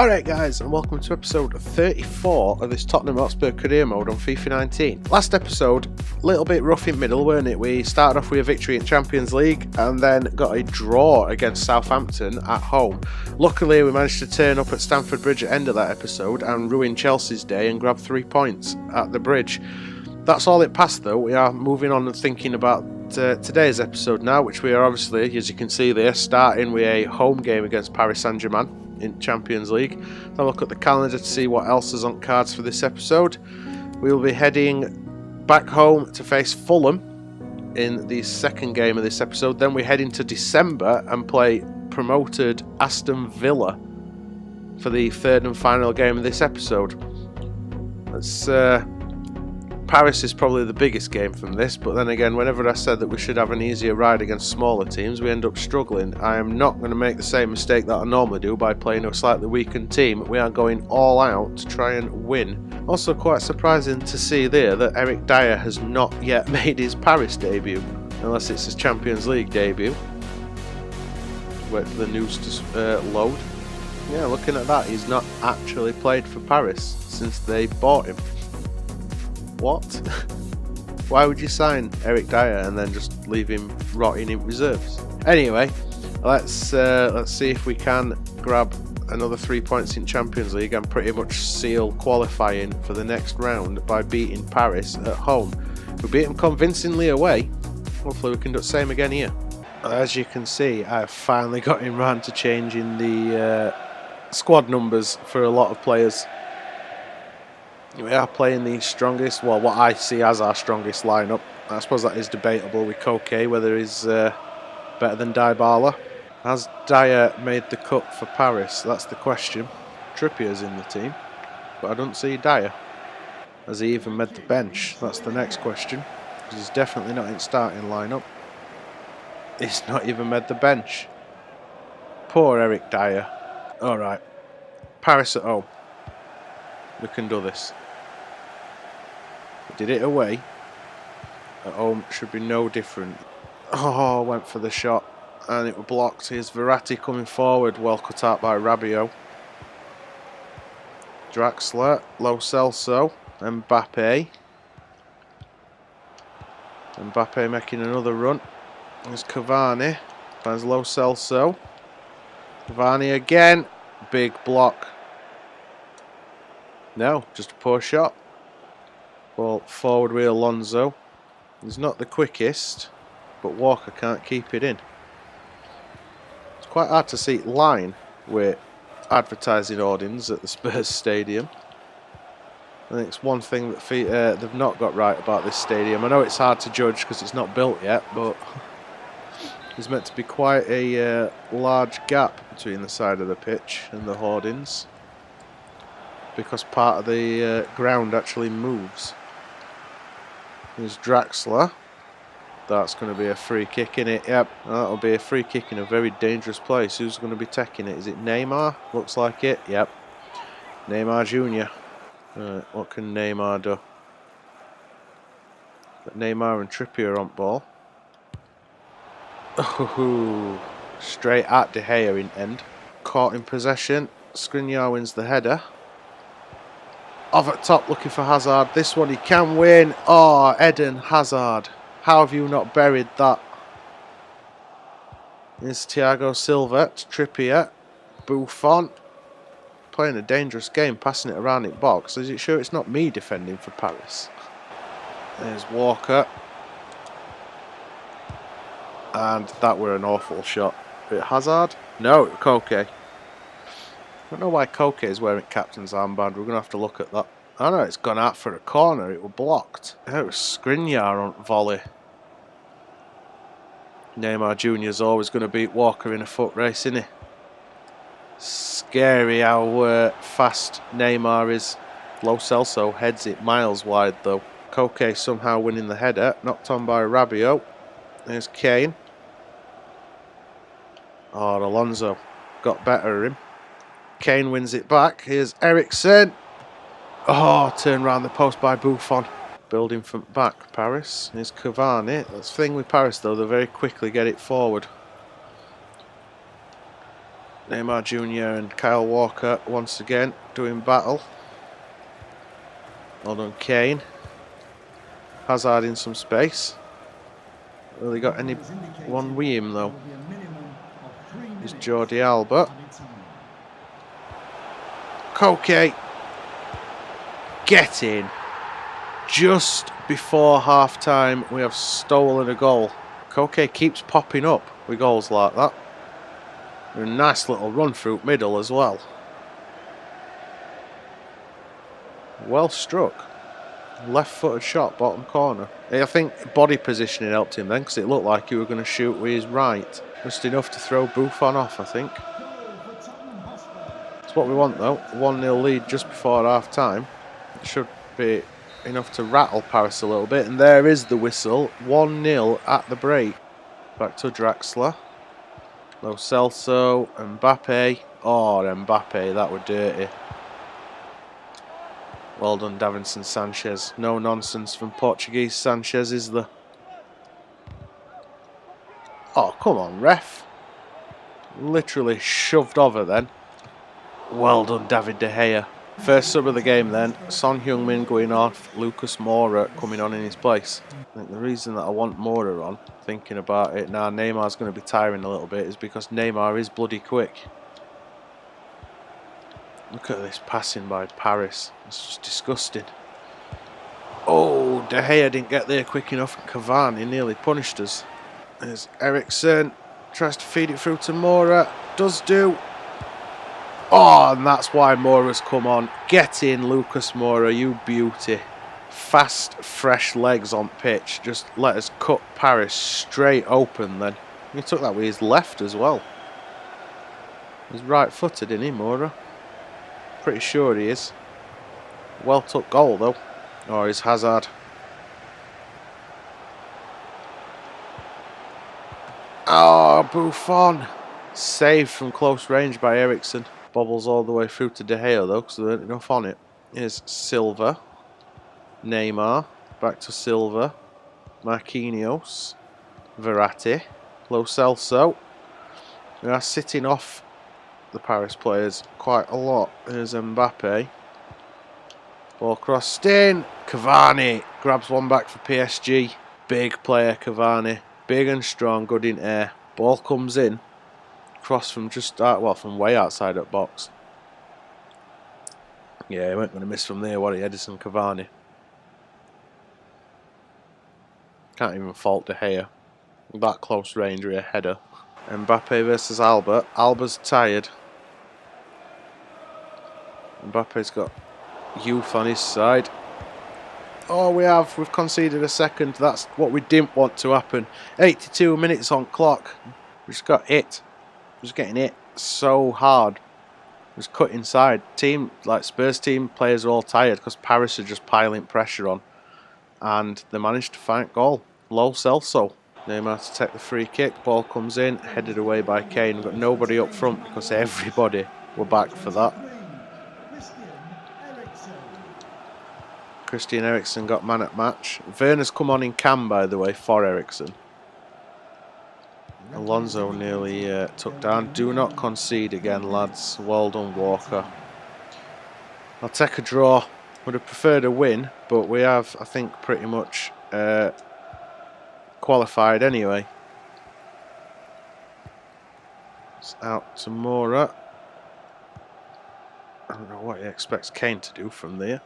Alright guys, and welcome to episode 34 of this Tottenham Hotspur career mode on FIFA 19. Last episode, a little bit rough in middle, weren't it? We started off with a victory in Champions League and then got a draw against Southampton at home. Luckily we managed to turn up at Stamford Bridge at the end of that episode and ruin Chelsea's day and grab 3 points at the bridge. That's all it passed though. We are moving on and thinking about today's episode now, which we are obviously, as you can see there, starting with a home game against Paris Saint-Germain in Champions League. Have a look at the calendar to see what else is on cards for this episode. We will be heading back home to face Fulham in the second game of this episode. Then we head into December and play promoted Aston Villa for the third and final game of this episode. Paris is probably the biggest game from this, but then again, whenever I said that we should have an easier ride against smaller teams, we end up struggling. I am not going to make the same mistake that I normally do by playing a slightly weakened team. We are going all out to try and win. Also quite surprising to see there that Eric Dyer has not yet made his Paris debut, unless it's his Champions League debut. Wait for the news to load. Yeah, looking at that, he's not actually played for Paris since they bought him. What? Why would you sign Eric Dyer and then just leave him rotting in reserves? Anyway, let's see if we can grab another 3 points in Champions League and pretty much seal qualifying for the next round by beating Paris at home. We beat them convincingly away. Hopefully we can do the same again here. As you can see, I've finally got him round to changing the squad numbers for a lot of players. We are playing the strongest, well, what I see as our strongest lineup. I suppose that is debatable with Koke, whether he's better than Dybala. Has Dyer made the cut for Paris? That's the question. Trippier's in the team, but I don't see Dyer. Has he even made the bench? That's the next question, because he's definitely not in starting lineup. He's not even made the bench. Poor Eric Dyer. Alright, Paris at home. We can do this. Did it away. At home should be no different. Oh, went for the shot and it was blocked. Here's Verratti coming forward, well cut out by Rabiot. Draxler, Lo Celso, Mbappe. Mbappe making another run. There's Cavani, finds Lo Celso. Cavani again, big block. No, just a poor shot. Ball forward with Alonso. He's not the quickest, but Walker can't keep it in. It's quite hard to see line with advertising hoardings at the Spurs stadium. I think it's one thing that they've not got right about this stadium. I know it's hard to judge because it's not built yet, but there's meant to be quite a large gap between the side of the pitch and the hoardings, because part of the ground actually moves. There's Draxler. That's going to be a free kick in it. Yep, that'll be a free kick in a very dangerous place. Who's going to be taking it? Is it Neymar? Looks like it. Yep. Neymar Jr. Right, what can Neymar do? Got Neymar and Trippier on ball. Ooh, straight at De Gea in end. Caught in possession. Skriniar wins the header. Off at top looking for Hazard. This one he can win. Oh, Eden Hazard. How have you not buried that? Here's Thiago Silva to Trippier. Buffon. Playing a dangerous game, passing it around in box. Is it sure it's not me defending for Paris? There's Walker. And that were an awful shot. Hazard? No, Koke. I don't know why Koke is wearing captain's armband. We're going to have to look at that. I know it's gone out for a corner. It was blocked. It was Skriniar on volley. Neymar Jr. is always going to beat Walker in a foot race, isn't he? Scary how fast Neymar is. Lo Celso heads it miles wide though. Koke somehow winning the header. Knocked on by Rabiot. There's Kane. Oh, Alonso got better of him. Kane wins it back. Here's Eriksen. Oh, turned round the post by Buffon. Building from back, Paris. Here's Cavani. That's the thing with Paris though, they very quickly get it forward. Neymar Jr. and Kyle Walker once again doing battle. Well done, Kane. Hazard in some space. Really got anyone with him though. He's Jordi Alba. Koke. Get in. Just before half time we have stolen a goal. Koke keeps popping up with goals like that. A nice little run through middle as well. Well struck. Left footed shot, bottom corner. I think body positioning helped him then, because it looked like he was going to shoot with his right. Just enough to throw Buffon off, I think. That's what we want though. 1-0 lead just before half time. It should be enough to rattle Paris a little bit. And there is the whistle. 1-0 at the break. Back to Draxler. Lo Celso, Mbappe. Oh, Mbappe, that were dirty. Well done, Davinson Sanchez. No nonsense from Portuguese Sanchez, is there? Oh, come on, ref. Literally shoved over then. Well done, David De Gea. First sub of the game then. Son Heung-min going off. Lucas Moura coming on in his place. I think the reason that I want Moura on, thinking about it now, Neymar's going to be tiring a little bit, is because Neymar is bloody quick. Look at this passing by Paris. It's just disgusting. Oh, De Gea didn't get there quick enough. Cavani nearly punished us. There's Eriksen. Tries to feed it through to Moura. Does do. Oh, and that's why Moura's come on. Get in, Lucas Moura, you beauty. Fast, fresh legs on pitch. Just let us cut Paris straight open then. He took that with his left as well. He's right-footed, isn't he, Moura? Pretty sure he is. Well took goal though. Or is Hazard. Oh, Buffon. Saved from close range by Eriksen. Bobbles all the way through to De Gea though, because there ain't enough on it. Here's Silva. Neymar. Back to Silva. Marquinhos. Verratti. Lo Celso. We are sitting off the Paris players quite a lot. Here's Mbappe. Ball crossed in. Cavani grabs one back for PSG. Big player Cavani. Big and strong, good in air. Ball comes in. Cross from just well, from way outside that box. Yeah, he weren't going to miss from there, what he? Edison Cavani. Can't even fault De Gea. That close range with a header. Mbappe versus Alba. Alba's tired. Mbappe's got youth on his side. Oh, we've conceded a second. That's what we didn't want to happen. 82 minutes on clock. We just got hit. Just getting hit so hard. Just cut inside. Team, like Spurs team players are all tired because Paris are just piling pressure on. And they managed to find goal. Lo Celso. Neymar to take the free kick. Ball comes in. Headed away by Kane. We've got nobody up front because everybody were back for that. Christian Eriksen got man at match. Werner's come on in cam, by the way, for Eriksen. Alonso nearly took down. Do not concede again, lads. Well done, Walker. I'll take a draw. Would have preferred a win, but we have, I think, pretty much qualified anyway. It's out to Moura. I don't know what he expects Kane to do from there.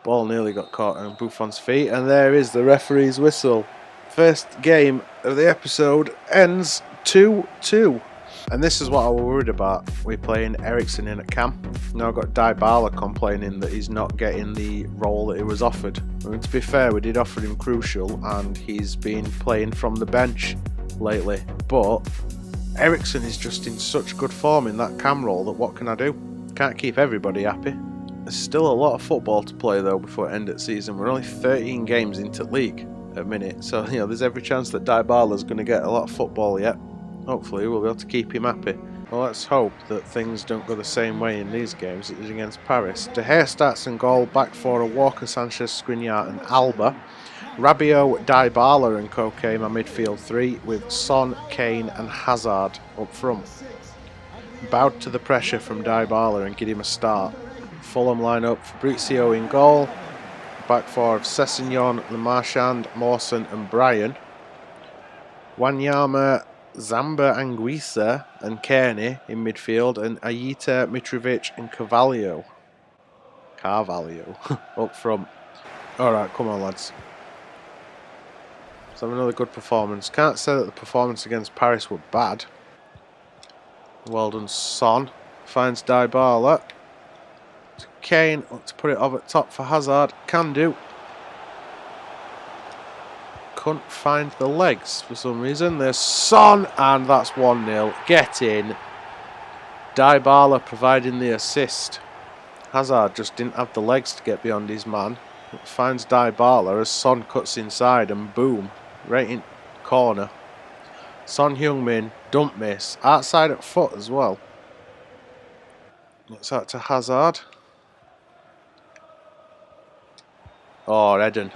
Ball nearly got caught on Buffon's feet, and there is the referee's whistle. First game of the episode ends 2-2. And this is what I was worried about. We're playing Eriksen in at camp. Now I've got Dybala complaining that he's not getting the role that he was offered. I mean, to be fair, we did offer him crucial, and he's been playing from the bench lately. But Eriksen is just in such good form in that cam role that what can I do? Can't keep everybody happy. There's still a lot of football to play though before end of season. We're only 13 games into league at a minute, so you know there's every chance that Dybala's going to get a lot of football yet. Hopefully we'll be able to keep him happy. Well, let's hope that things don't go the same way in these games as against Paris. De Gea starts in goal, back four of Walker, Sanchez, Skriniar and Alba. Rabiot, Dybala and Koke, my midfield three, with Son, Kane and Hazard up front. bowed to the pressure from Dybala and give him a start. Fulham line up Fabrizio in goal. Back four of Sessegnon, Le Marchand, Mawson and Bryan. Wanyama, Zamba Anguissa and Kearney in midfield, and Ayita, Mitrovic and Carvalho up front. Alright, come on lads. Let's have another good performance. Can't say that the performance against Paris were bad. Well done, Son. Finds Dybala. To Kane, to put it over top for Hazard. Can do. Couldn't find the legs for some reason. There's Son, and that's 1-0. Get in. Dybala providing the assist. Hazard just didn't have the legs to get beyond his man. It finds Dybala as Son cuts inside, and boom, right in corner. Son Heung-min, don't miss. Outside at foot as well. Looks out to Hazard. Oh, Eden.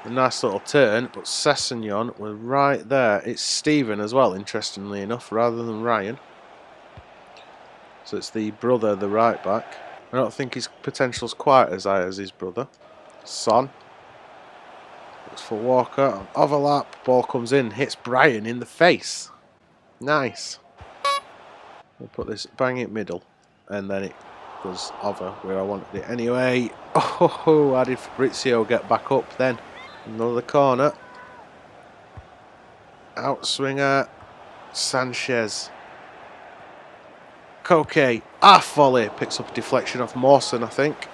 A nice little turn, but Sessegnon was right there. It's Stephen as well, interestingly enough, rather than Ryan. So it's the brother, the right back. I don't think his potential's quite as high as his brother. Son. Looks for Walker. Overlap. Ball comes in. Hits Bryan in the face. Nice. We'll put this bang it middle. And then it goes over where I wanted it anyway. Oh, how did Fabrizio get back up then? Another corner. Outswinger. Sanchez. Koke. Volley. Picks up a deflection off Mawson, I think.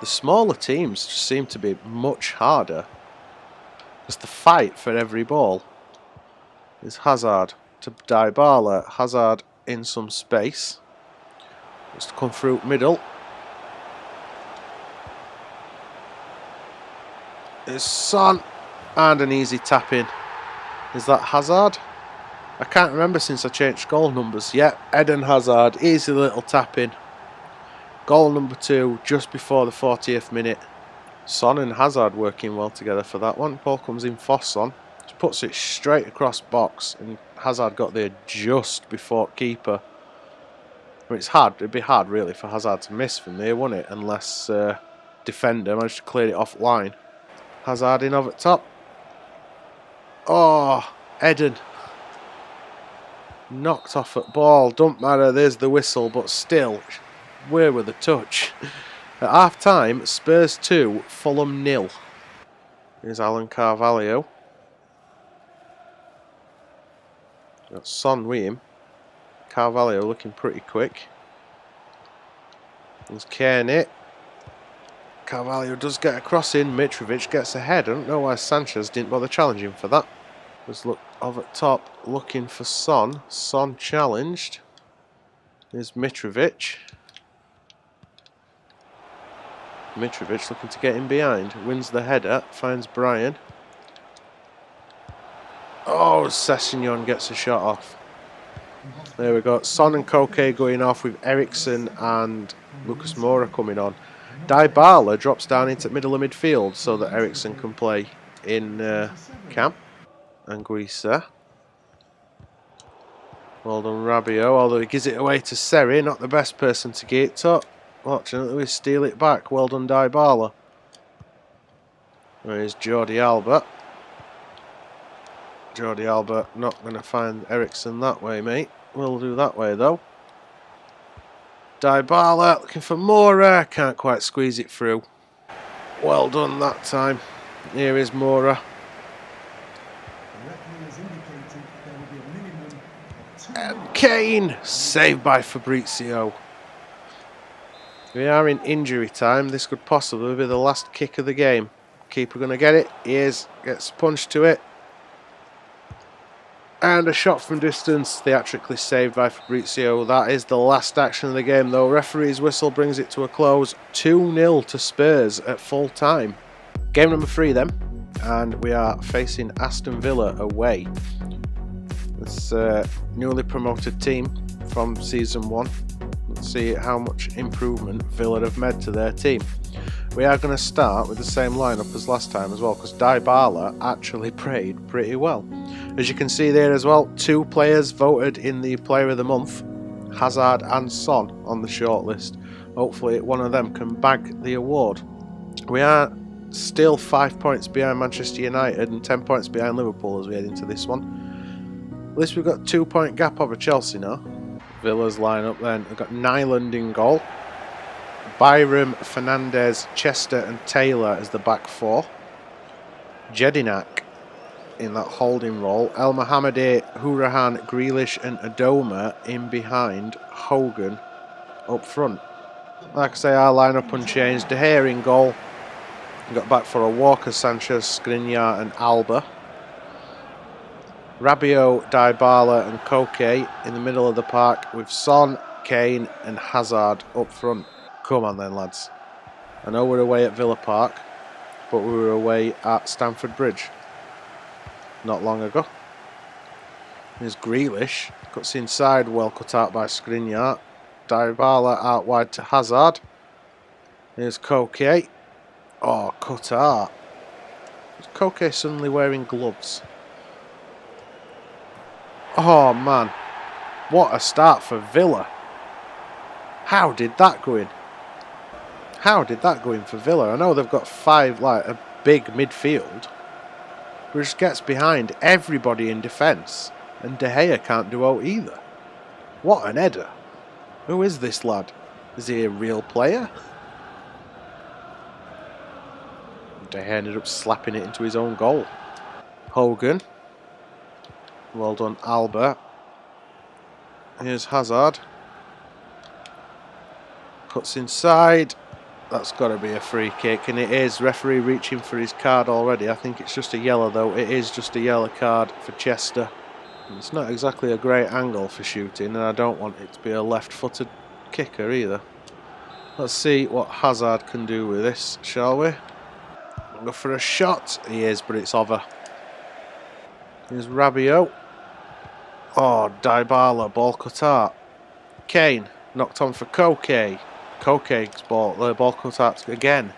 The smaller teams just seem to be much harder. It's the fight for every ball. Is Hazard to Dybala. Hazard in some space. Just to come through middle. Is Son, and an easy tap in. Is that Hazard? I can't remember since I changed goal numbers. Yeah, Eden Hazard, easy little tap in. Goal number 2 just before the 40th minute. Son and Hazard working well together for that one. Ball comes in for Son. Just puts it straight across box, and Hazard got there just before keeper. I mean, it's hard. It'd be hard really for Hazard to miss from there, wouldn't it? Unless defender managed to clear it off line. Hazard in over top. Oh, Eden. Knocked off at ball. Don't matter, there's the whistle, but still, where were the touch? At half time, Spurs 2, Fulham 0. Here's Alan Carvalho. Got Son with him. Carvalho looking pretty quick. There's Kearney. Carvalho does get a cross in. Mitrovic gets ahead. I don't know why Sanchez didn't bother challenging for that. Let's look over at top, looking for Son. Son challenged. There's Mitrovic. Mitrovic looking to get in behind. Wins the header. Finds Bryan. Oh, Sessegnon gets a shot off. There we go. Son and Koke going off with Eriksson and Lucas Moura coming on. Dybala drops down into middle of midfield so that Eriksson can play in camp. Anguissa. Well done, Rabiot, although he gives it away to Seri, not the best person to get it to. Fortunately, we steal it back. Well done, Dybala. There's Jordi Alba. Jordi Alba not going to find Eriksson that way, mate. We'll do that way, though. Dybala looking for Moura. Can't quite squeeze it through. Well done that time. Here is Moura. And Kane. Saved by Fabrizio. We are in injury time. This could possibly be the last kick of the game. Keeper going to get it. He is. Gets punched to it. And a shot from distance, theatrically saved by Fabrizio. That is the last action of the game, though. Referee's whistle brings it to a close. 2-0 to Spurs at full time. Game number 3 then. And we are facing Aston Villa away. This newly promoted team from Season 1. Let's see how much improvement Villa have made to their team. We are going to start with the same lineup as last time as well, because Dybala actually played pretty well. As you can see there as well, 2 players voted in the Player of the Month. Hazard and Son on the shortlist. Hopefully one of them can bag the award. We are still 5 points behind Manchester United and 10 points behind Liverpool as we head into this one. At least we've got a 2-point gap over Chelsea now. Villa's line up then. We've got Nyland in goal. Byram, Fernandez, Chester and Taylor as the back four. Jedinak in that holding role. El Mohammadi, Hourihane, Grealish and Adoma in behind Hogan up front. Like I say, our line-up unchanged. De Gea in goal. We got back for a Walker, Sanchez, Skriniar and Alba. Rabiot, Dybala and Koke in the middle of the park with Son, Kane and Hazard up front. Come on then, lads. I know we're away at Villa Park, but we were away at Stamford Bridge not long ago. Here's Grealish. Cuts inside, well cut out by Skriniar. Dybala out wide to Hazard. Here's Koke. Oh, cut out. Is Koke suddenly wearing gloves? Oh man, what a start for Villa. How did that go in? How did that go in for Villa? I know they've got a big midfield, but it just gets behind everybody in defence, and De Gea can't do out either. What an header. Who is this lad? Is he a real player? De Gea ended up slapping it into his own goal. Hogan. Well done, Alba. Here's Hazard. Cuts inside. That's got to be a free kick, and it is. Referee reaching for his card already. I think it's just a yellow though. It is just a yellow card for Chester. It's not exactly a great angle for shooting, and I don't want it to be a left-footed kicker either. Let's see what Hazard can do with this, shall we? Go for a shot. He is, but it's over. Here's Rabiot. Oh, Dybala, ball cut out. Kane, knocked on for Koke. Koke's ball, the ball cut out again.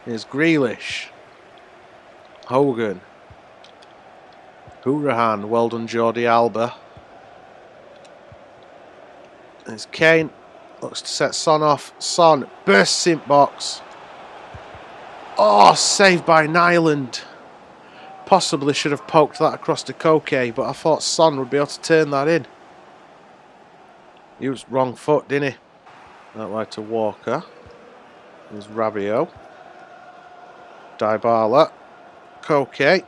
Here's Grealish. Hogan. Hourihane, well done Jordi Alba. There's Kane, looks to set Son off. Son bursts in box. Oh, saved by Nyland. Possibly should have poked that across to Koke, but I thought Son would be able to turn that in. He was wrong foot, didn't he? That way to Walker. There's Rabiot. Dybala. Koke.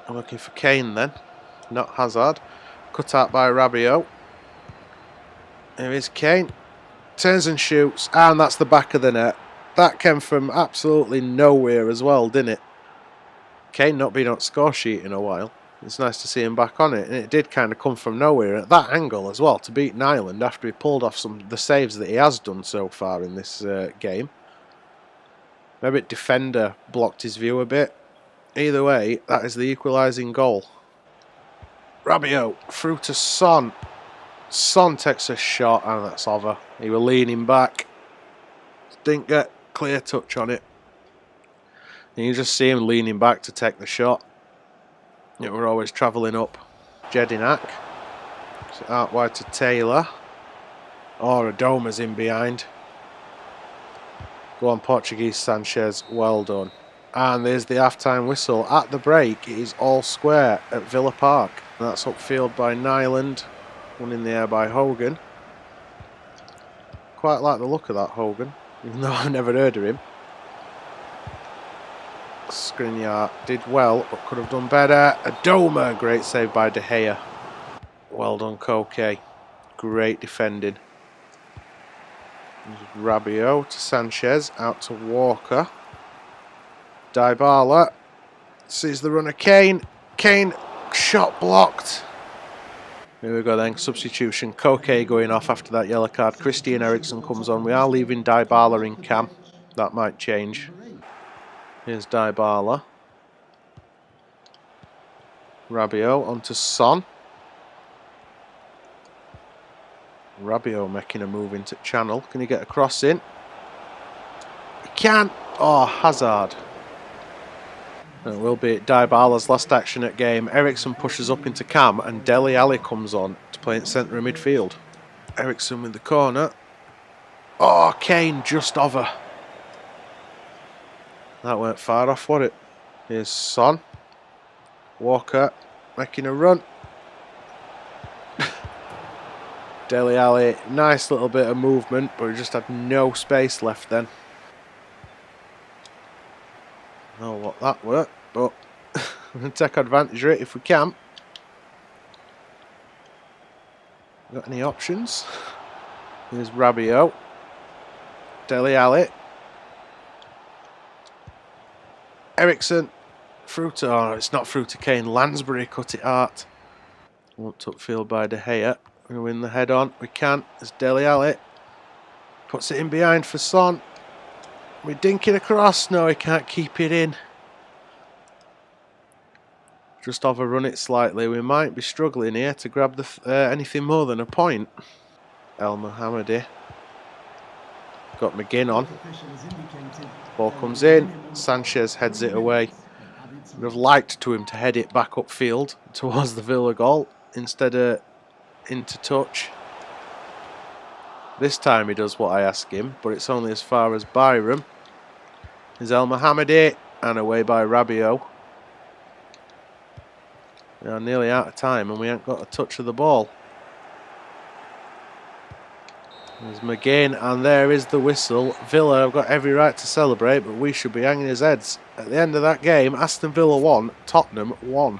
I'm looking for Kane then, not Hazard. Cut out by Rabiot. Here is Kane. Turns and shoots, and that's the back of the net. That came from absolutely nowhere as well, didn't it? Kane not been on score sheet in a while. It's nice to see him back on it, and it did kind of come from nowhere at that angle as well to beat Nyland after he pulled off the saves that he has done so far in this game. Maybe defender blocked his view a bit. Either way, that is the equalising goal. Rabiot through to Son. Son takes a shot, and that's over. He was leaning back. Didn't get clear touch on it. And you just see him leaning back to take the shot. Yeah, we're always travelling up. Jedinak. So out wide to Taylor. Oh, Adoma's in behind. Go on, Portuguese Sanchez. Well done. And there's the half-time whistle. At the break, it is all square at Villa Park. And that's upfield by Nyland. One in the air by Hogan. Quite like the look of that Hogan, even though I've never heard of him. Skriniar did well, but could have done better. Adoma, great save by De Gea. Well done, Koke. Great defending. Rabiot to Sanchez, out to Walker. Dybala sees the runner Kane. Kane, shot blocked. Here we go then, substitution. Koke going off after that yellow card. Christian Eriksen comes on. We are leaving Dybala in cam. That might change. Here's Dybala. Rabiot onto Son. Rabiot making a move into channel. Can he get a cross in? He can. Oh, Hazard. And it will be Dybala's last action at game. Ericsson pushes up into Cam and Dele Alli comes on to play in centre of midfield. Ericsson with the corner. Oh, Kane just over. That weren't far off, was it? Here's Son. Walker making a run. Dele Alli, nice little bit of movement, but he just had no space left then. I don't know what that were, but we're going to take advantage of it if we can. Got any options? Here's Rabiot. Dele Alli. Ericsson. Through to, oh, it's not through to Kane. Lansbury cut it out. Won't upfield by De Gea. We're going to win the head on. We can. It's Dele Alli. Puts it in behind for Son. We dink it across. No, he can't keep it in. Just overrun it slightly. We might be struggling here to grab the anything more than a point. El Mohammadi. Got McGinn on. Ball comes in. Sanchez heads it away. Would have liked to him to head it back upfield towards the Villa goal instead of into touch. This time he does what I ask him, but it's only as far as Byram. There's El Mohammadi and away by Rabiot. We are nearly out of time and we haven't got a touch of the ball. There's McGinn and there is the whistle. Villa have got every right to celebrate, but we should be hanging his heads. At the end of that game, Aston Villa won, Tottenham won.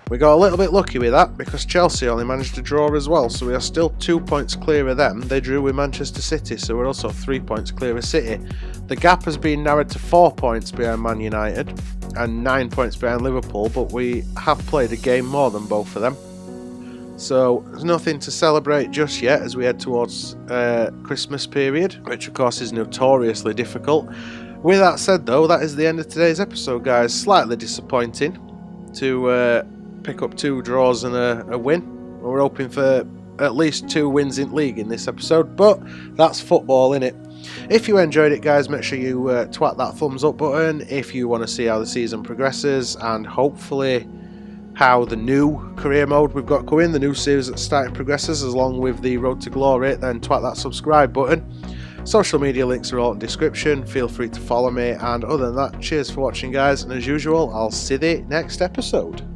We got a little bit lucky with that because Chelsea only managed to draw as well, so we are still 2 points clear of them. They drew with Manchester City, so we're also 3 points clear of City. The gap has been narrowed to 4 points behind Man United and 9 points behind Liverpool, but we have played a game more than both of them. So there's nothing to celebrate just yet as we head towards Christmas period, which of course is notoriously difficult. With that said though, that is the end of today's episode, guys. Slightly disappointing to pick up 2 draws and a win. We're hoping for at least 2 wins in league in this episode, but that's football, innit? If you enjoyed it, guys, make sure you twat that thumbs up button if you want to see how the season progresses and hopefully how the new career mode we've got coming, the new series that's starting progresses, along with the Road to Glory, then twat that subscribe button. Social media links are all in the description. Feel free to follow me, and other than that, cheers for watching, guys, and as usual, I'll see you next episode.